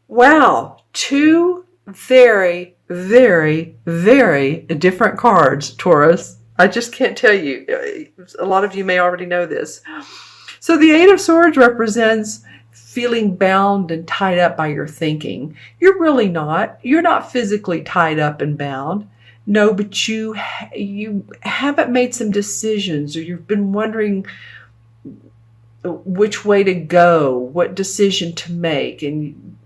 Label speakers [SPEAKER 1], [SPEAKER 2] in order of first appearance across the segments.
[SPEAKER 1] Wow, two very, very, very different cards, Taurus. I just can't tell you. A lot of you may already know this. So the Eight of Swords represents feeling bound and tied up by your thinking. You're really not. You're not physically tied up and bound. No, but you haven't made some decisions, or you've been wondering which way to go, what decision to make, and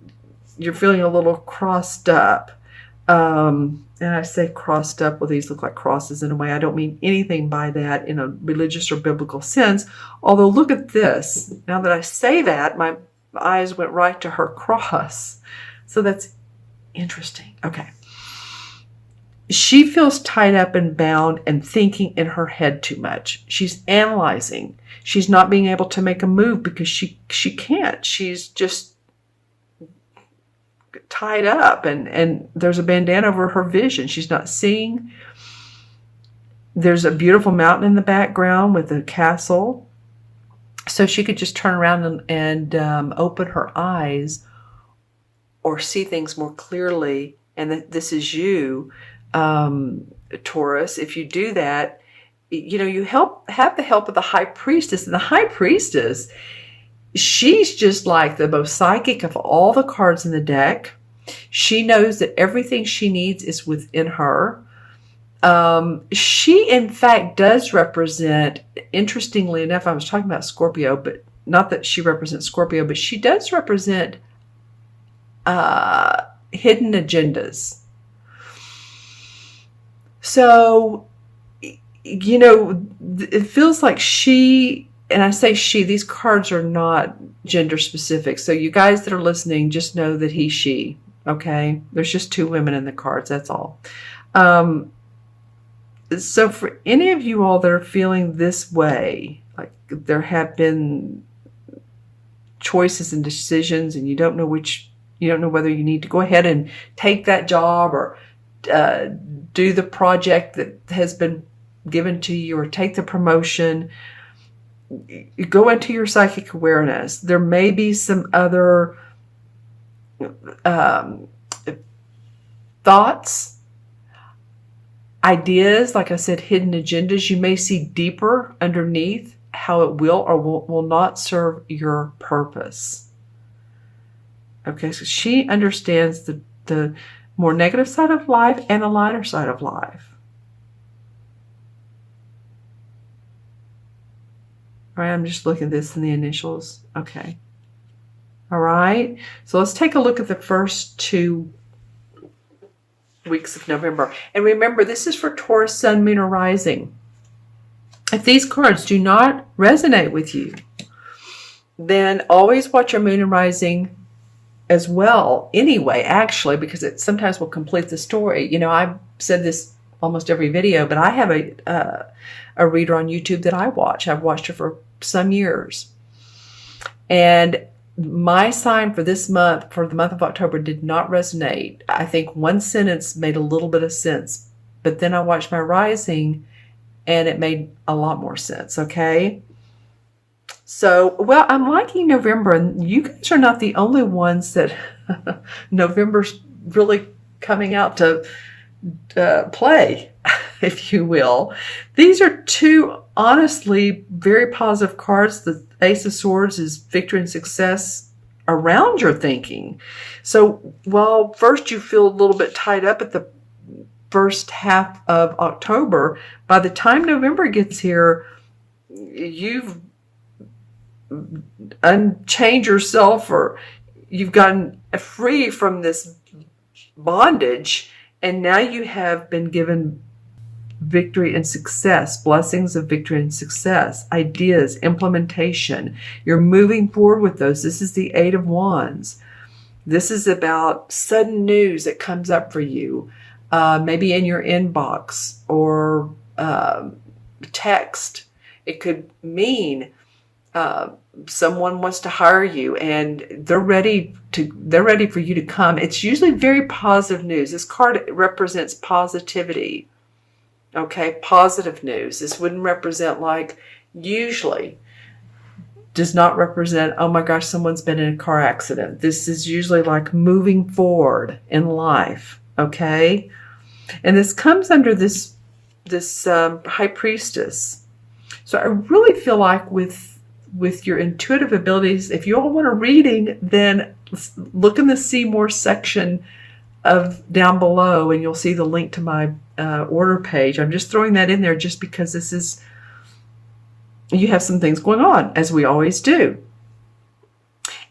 [SPEAKER 1] you're feeling a little crossed up. And I say crossed up, well, these look like crosses in a way. I don't mean anything by that in a religious or biblical sense. Although, look at this. Now that I say that, my eyes went right to her cross. So that's interesting. Okay. She feels tied up and bound and thinking in her head too much. She's analyzing. She's not being able to make a move because she can't. She's just tied up, and there's a bandana over her vision. She's not seeing. There's a beautiful mountain in the background with a castle. So she could just turn around and open her eyes or see things more clearly. And this is you, Taurus. If you do that, you know, you have the help of the High Priestess. And the High Priestess, she's just like the most psychic of all the cards in the deck. She knows that everything she needs is within her. She, in fact, does represent, interestingly enough, I was talking about Scorpio, but not that she represents Scorpio, but she does represent hidden agendas. So, you know, it feels like she, and I say she, these cards are not gender specific. So you guys that are listening, just know that he, she, okay? There's just two women in the cards, that's all. So for any of you all that are feeling this way, like there have been choices and decisions and you don't know whether you need to go ahead and take that job or do the project that has been given to you or take the promotion, you go into your psychic awareness. There may be some other thoughts, ideas, like I said, hidden agendas. You may see deeper underneath how it will or will not serve your purpose. Okay, so she understands the more negative side of life and the lighter side of life. All right, I'm just looking at this in the initials. Okay. All right, so let's take a look at the first 2 weeks of November. And remember, this is for Taurus, Sun, Moon, or Rising. If these cards do not resonate with you, then always watch your Moon and Rising as well anyway, actually, because it sometimes will complete the story. You know, I've said this almost every video, but I have a reader on YouTube that I watch. I've watched her for some years. And my sign for this month, for the month of October, did not resonate. I think one sentence made a little bit of sense, but then I watched my rising and it made a lot more sense, okay? So, well, I'm liking November, and you guys are not the only ones that November's really coming out to play, if you will. These are 2 honestly very positive cards. The Ace of Swords is victory and success around your thinking. So while first you feel a little bit tied up at the first half of October, by the time November gets here, you've unchained yourself, or you've gotten free from this bondage, and now you have been given victory and success, blessings of victory and success, ideas, implementation. You're moving forward with those. This is the 8 of Wands. This is about sudden news that comes up for you, maybe in your inbox or text. It could mean someone wants to hire you and they're ready for you to come. It's usually very positive news. This card represents positivity. Okay, positive news. This wouldn't represent, like, usually does not represent, oh my gosh, someone's been in a car accident. This is usually like moving forward in life, okay? And this comes under this high priestess. So I really feel like with your intuitive abilities, if you all want a reading, then look in the See More section of down below, and you'll see the link to my order page. I'm just throwing that in there just because this is, you have some things going on, as we always do.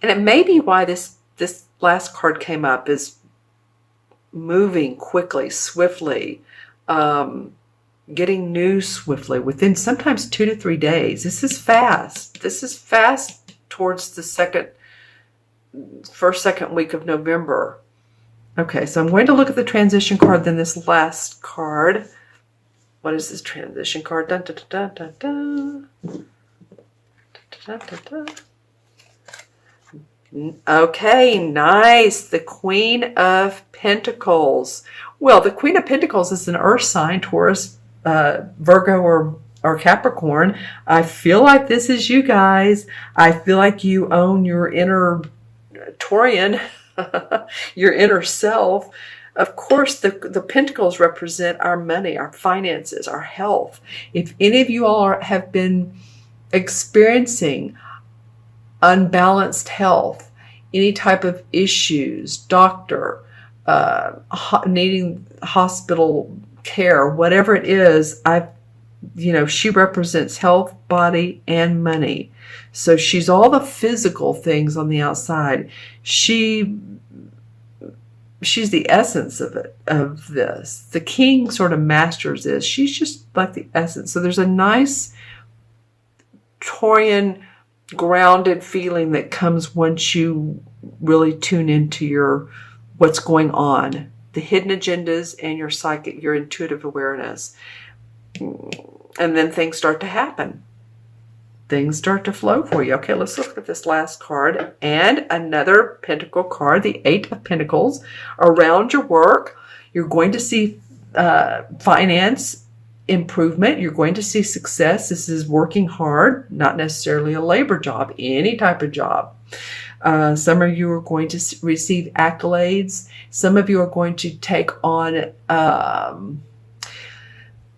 [SPEAKER 1] And it may be why this last card came up, is moving quickly, swiftly, getting news swiftly within sometimes 2 to 3 days. This is fast. This is fast towards the second week of November. Okay, so I'm going to look at the transition card, then this last card. What is this transition card? Dun, dun, dun, dun, dun, dun. Dun, dun, dun, dun. Okay, nice. The Queen of Pentacles. Well, the Queen of Pentacles is an earth sign, Taurus, Virgo, or Capricorn. I feel like this is you guys. I feel like you own your inner Taurian, your inner self. Of course, the pentacles represent our money, our finances, our health. If any of you all have been experiencing unbalanced health, any type of issues, doctor, needing hospital care, whatever it is, she represents health, body, and money. So she's all the physical things on the outside. She's the essence of this. The king sort of masters this. She's just like the essence. So there's a nice Taurian grounded feeling that comes once you really tune into what's going on, the hidden agendas, and your psychic, your intuitive awareness. And then things start to happen. Things start to flow for you. Okay, let's look at this last card and another pentacle card, the Eight of Pentacles. Around your work, you're going to see finance improvement. You're going to see success. This is working hard, not necessarily a labor job, any type of job. Some of you are going to receive accolades. Some of you are going to take on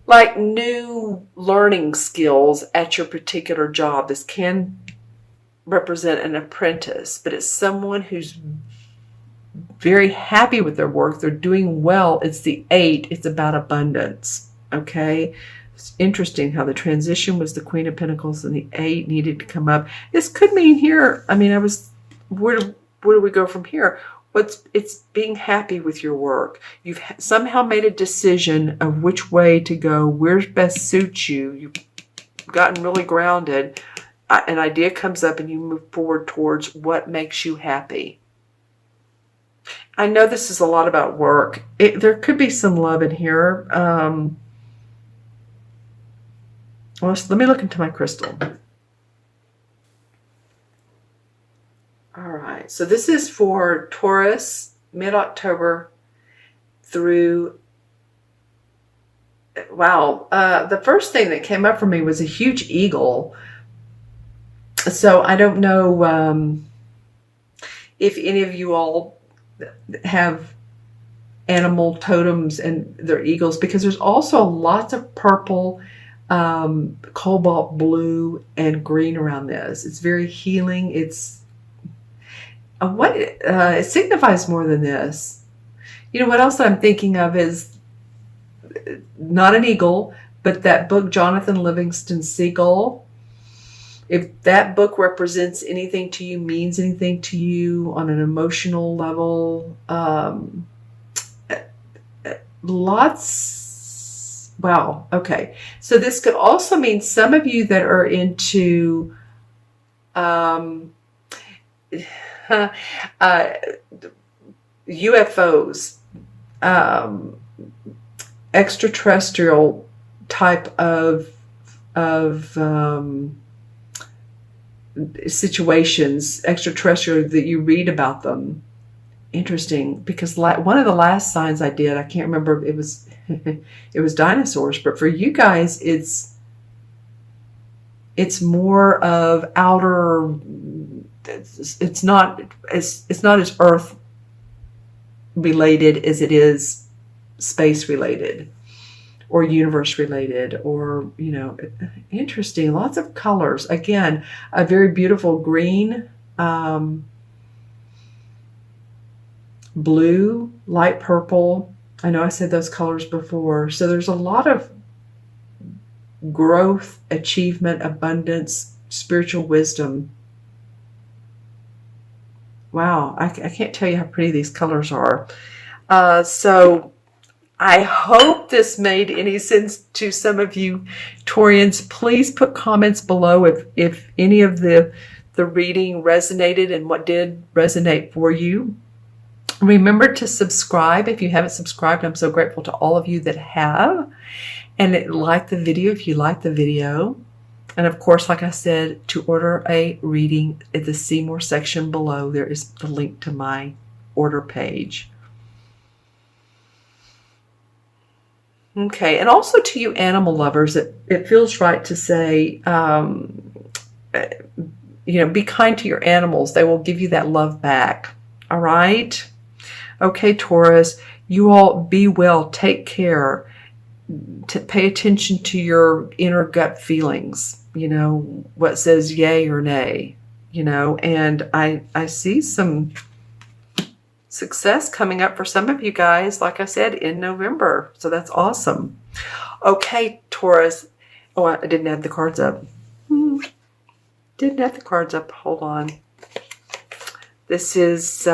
[SPEAKER 1] like new learning skills at your particular job. This can represent an apprentice, but it's someone who's very happy with their work. They're doing well. It's the 8. It's about abundance. Okay. It's interesting how the transition was the Queen of Pentacles and the 8 needed to come up. This could mean here, where do we go from here? It's being happy with your work. You've somehow made a decision of which way to go, where best suits you. You've gotten really grounded. An idea comes up and you move forward towards what makes you happy. I know this is a lot about work. There could be some love in here. Let me look into my crystal. All right, so this is for Taurus, mid-October through, wow, the first thing that came up for me was a huge eagle. So I don't know if any of you all have animal totems and they're eagles, because there's also lots of purple, cobalt blue, and green around this. It's very healing. It's it signifies more than this. You know what else I'm thinking of is not an eagle, but that book, Jonathan Livingston Seagull. If that book represents anything to you, means anything to you on an emotional level, wow, okay. So this could also mean some of you that are into UFOs, extraterrestrial type of situations, extraterrestrial, that you read about them. Interesting, because one of the last signs I did, I can't remember, it was it was dinosaurs, but for you guys it's It's more of outer. It's not as earth related as it is space related or universe related, or, you know, interesting. Lots of colors. Again, a very beautiful green, blue, light purple. I know I said those colors before. So there's a lot of growth, achievement, abundance, spiritual wisdom. Wow, I can't tell you how pretty these colors are. So I hope this made any sense to some of you Taurians. Please put comments below if any of the reading resonated and what did resonate for you. Remember to subscribe if you haven't subscribed. I'm so grateful to all of you that have. And like the video if you like the video. And of course, like I said, to order a reading at the See More section below, there is the link to my order page. Okay, and also to you animal lovers, it feels right to say, you know, be kind to your animals. They will give you that love back. All right? Okay, Taurus, you all be well. Take care. Pay attention to your inner gut feelings. You know, what says yay or nay, you know, and I see some success coming up for some of you guys, like I said, in November. So that's awesome. Okay, Taurus. Oh, I didn't have the cards up. Didn't have the cards up. Hold on. This is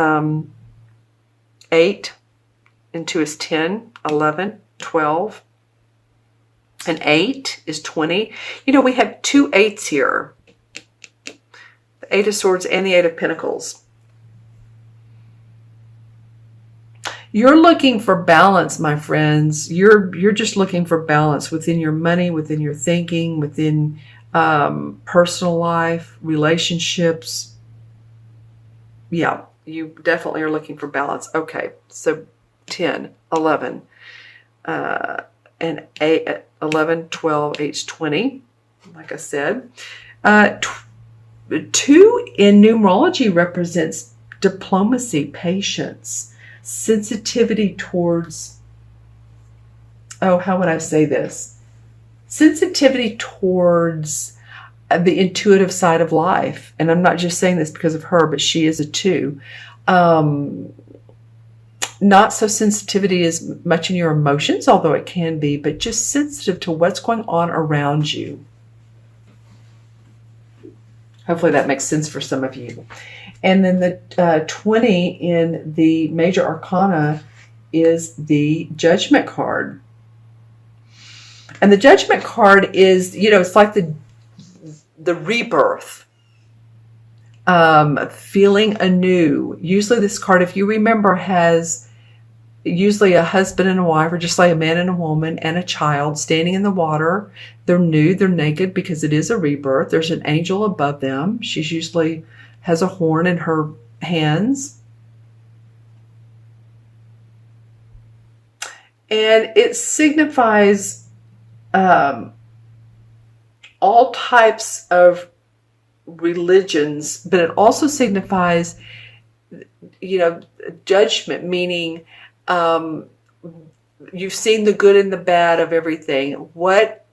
[SPEAKER 1] 8 and 2 is 10, 11, 12. And 8 is 20. You know, we have 2 8s here. The 8 of Swords and the 8 of Pentacles. You're looking for balance, my friends. You're just looking for balance within your money, within your thinking, within personal life, relationships. Yeah, you definitely are looking for balance. Okay, so 10, 11, and 8, 11, 12, 8, 20, like I said. 2 in numerology represents diplomacy, patience, sensitivity towards, oh, how would I say this? Sensitivity towards the intuitive side of life. And I'm not just saying this because of her, but she is a 2. Not so sensitivity as much in your emotions, although it can be, but just sensitive to what's going on around you. Hopefully that makes sense for some of you. And then the 20 in the major arcana is the Judgment card. And the Judgment card is, you know, it's like the rebirth. Feeling anew. Usually this card, if you remember, has usually a husband and a wife, or just like a man and a woman and a child standing in the water. They're nude, they're naked because it is a rebirth. There's an angel above them. She usually has a horn in her hands. And it signifies all types of religions, but it also signifies, you know, judgment, meaning you've seen the good and the bad of everything. What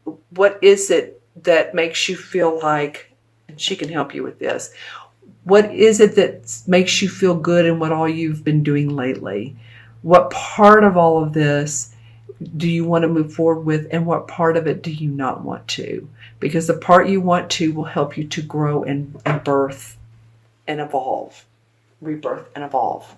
[SPEAKER 1] is it that makes you feel like, and she can help you with this, what is it that makes you feel good in what all you've been doing lately? What part of all of this do you want to move forward with, and what part of it do you not want to? Because the part you want to will help you to grow and birth and evolve, rebirth and evolve.